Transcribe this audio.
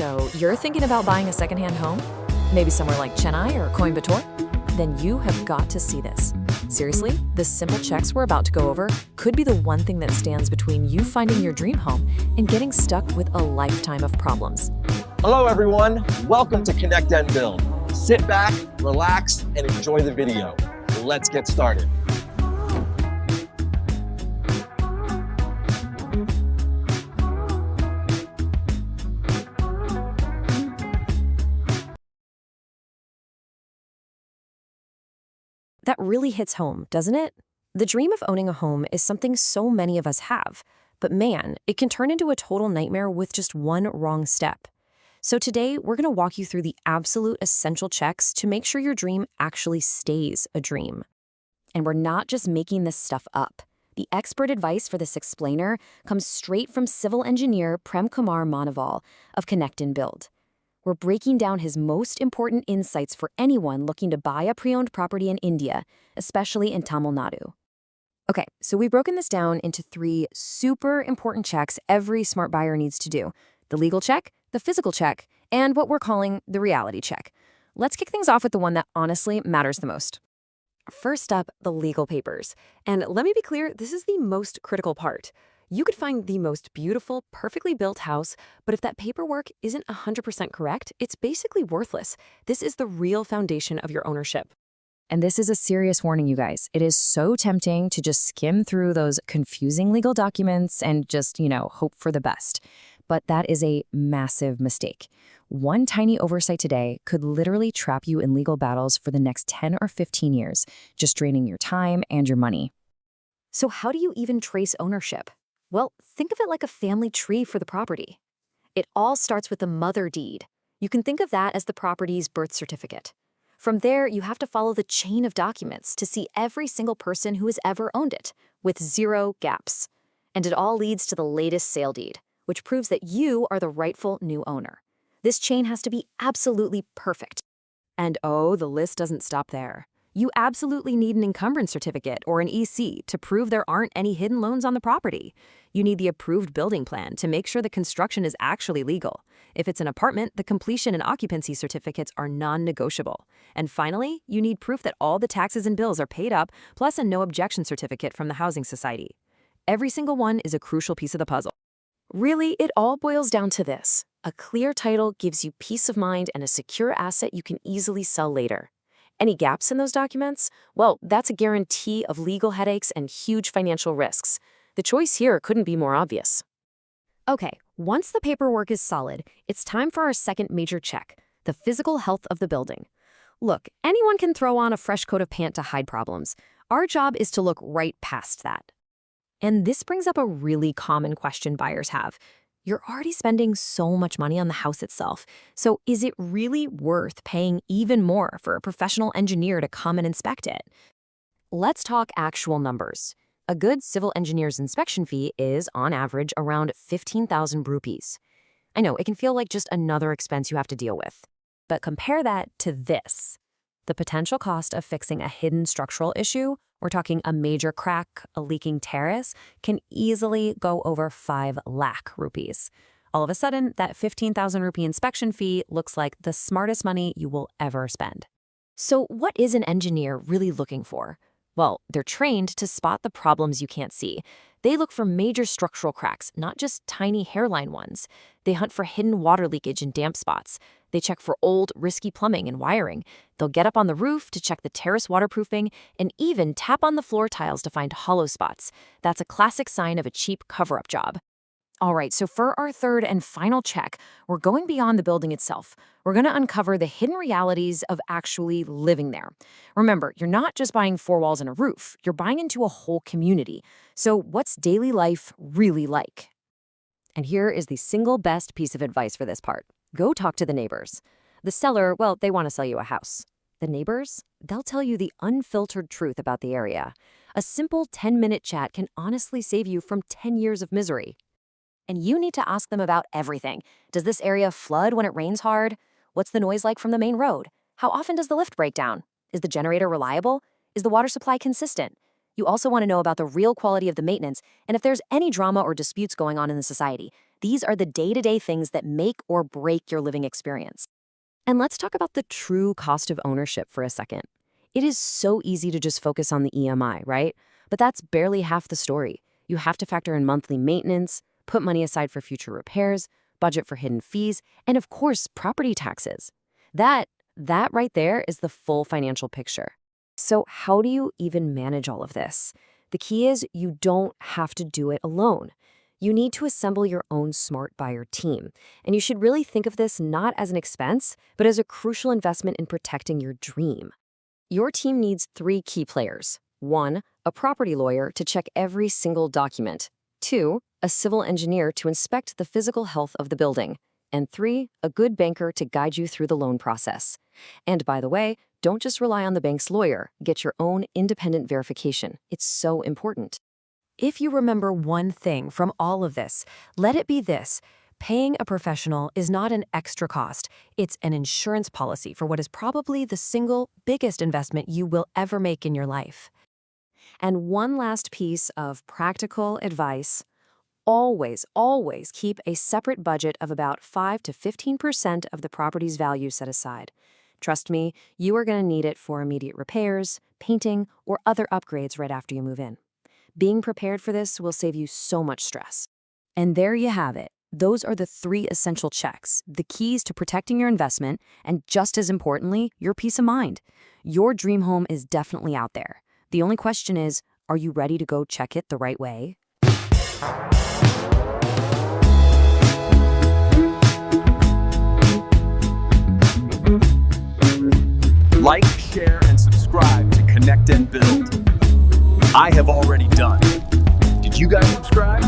So you're thinking about buying a secondhand home? Maybe somewhere like Chennai or Coimbatore? Then you have got to see this. Seriously, the simple checks we're about to go over could be the one thing that stands between you finding your dream home and getting stuck with a lifetime of problems. Hello everyone, welcome to ConnectNbuild. Sit back, relax, and enjoy the video. Let's get started. That really hits home, doesn't it? The dream of owning a home is something so many of us have, but man, it can turn into a total nightmare with just one wrong step. So today, we're going to walk you through the absolute essential checks to make sure your dream actually stays a dream. And we're not just making this stuff up. The expert advice for this explainer comes straight from civil engineer Prem Kumar Manaval of ConnectNbuild. We're breaking down his most important insights for anyone looking to buy a pre-owned property in India, especially in Tamil Nadu. Okay, so we've broken this down into 3 super important checks every smart buyer needs to do: the legal check, the physical check, and what we're calling the reality check. Let's kick things off with the one that honestly matters the most. First up, the legal papers. And let me be clear, this is the most critical part. You could find the most beautiful, perfectly built house, but if that paperwork isn't 100% correct, it's basically worthless. This is the real foundation of your ownership. And this is a serious warning, you guys. It is so tempting to just skim through those confusing legal documents and just, hope for the best. But that is a massive mistake. One tiny oversight today could literally trap you in legal battles for the next 10 or 15 years, just draining your time and your money. So how do you even trace ownership? Well, think of it like a family tree for the property. It all starts with the mother deed. You can think of that as the property's birth certificate. From there, you have to follow the chain of documents to see every single person who has ever owned it, with 0 gaps. And it all leads to the latest sale deed, which proves that you are the rightful new owner. This chain has to be absolutely perfect. And oh, the list doesn't stop there. You absolutely need an encumbrance certificate or an EC to prove there aren't any hidden loans on the property. You need the approved building plan to make sure the construction is actually legal. If it's an apartment, the completion and occupancy certificates are non-negotiable. And finally, you need proof that all the taxes and bills are paid up, plus a no objection certificate from the Housing Society. Every single one is a crucial piece of the puzzle. Really, it all boils down to this. A clear title gives you peace of mind and a secure asset you can easily sell later. Any gaps in those documents? Well, that's a guarantee of legal headaches and huge financial risks. The choice here couldn't be more obvious. Okay, once the paperwork is solid, it's time for our second major check, the physical health of the building. Look, anyone can throw on a fresh coat of paint to hide problems. Our job is to look right past that. And this brings up a really common question buyers have. You're already spending so much money on the house itself, so is it really worth paying even more for a professional engineer to come and inspect it? Let's talk actual numbers. A good civil engineer's inspection fee is, on average, around 15,000 rupees. I know, it can feel like just another expense you have to deal with. But compare that to this. The potential cost of fixing a hidden structural issue, we're talking a major crack, a leaking terrace, can easily go over 5 lakh rupees. All of a sudden, that 15,000 rupee inspection fee looks like the smartest money you will ever spend. So what is an engineer really looking for? Well, they're trained to spot the problems you can't see. They look for major structural cracks, not just tiny hairline ones. They hunt for hidden water leakage and damp spots. They check for old, risky plumbing and wiring. They'll get up on the roof to check the terrace waterproofing and even tap on the floor tiles to find hollow spots. That's a classic sign of a cheap cover-up job. All right, so for our third and final check, we're going beyond the building itself. We're going to uncover the hidden realities of actually living there. Remember, you're not just buying 4 walls and a roof. You're buying into a whole community. So what's daily life really like? And here is the single best piece of advice for this part. Go talk to the neighbors. The seller, well, they want to sell you a house. The neighbors, they'll tell you the unfiltered truth about the area. A simple 10-minute chat can honestly save you from 10 years of misery. And you need to ask them about everything. Does this area flood when it rains hard? What's the noise like from the main road? How often does the lift break down? Is the generator reliable? Is the water supply consistent? You also want to know about the real quality of the maintenance and if there's any drama or disputes going on in the society. These are the day-to-day things that make or break your living experience. And let's talk about the true cost of ownership for a second. It is so easy to just focus on the EMI, right? But that's barely half the story. You have to factor in monthly maintenance, put money aside for future repairs, budget for hidden fees, and of course, property taxes. That right there is the full financial picture. So how do you even manage all of this? The key is you don't have to do it alone. You need to assemble your own smart buyer team. And you should really think of this not as an expense, but as a crucial investment in protecting your dream. Your team needs 3 key players. 1, a property lawyer to check every single document. 2, a civil engineer to inspect the physical health of the building. And 3, a good banker to guide you through the loan process. And by the way, don't just rely on the bank's lawyer. Get your own independent verification. It's so important. If you remember one thing from all of this, let it be this. Paying a professional is not an extra cost. It's an insurance policy for what is probably the single biggest investment you will ever make in your life. And one last piece of practical advice. Always keep a separate budget of about 5 to 15% of the property's value set aside. Trust me, you are going to need it for immediate repairs, painting, or other upgrades right after you move in. Being prepared for this will save you so much stress. And there you have it. Those are the 3 essential checks, the keys to protecting your investment, and just as importantly, your peace of mind. Your dream home is definitely out there. The only question is, are you ready to go check it the right way? Like, share, and subscribe to Connect and Build. I have already done. Did you guys subscribe?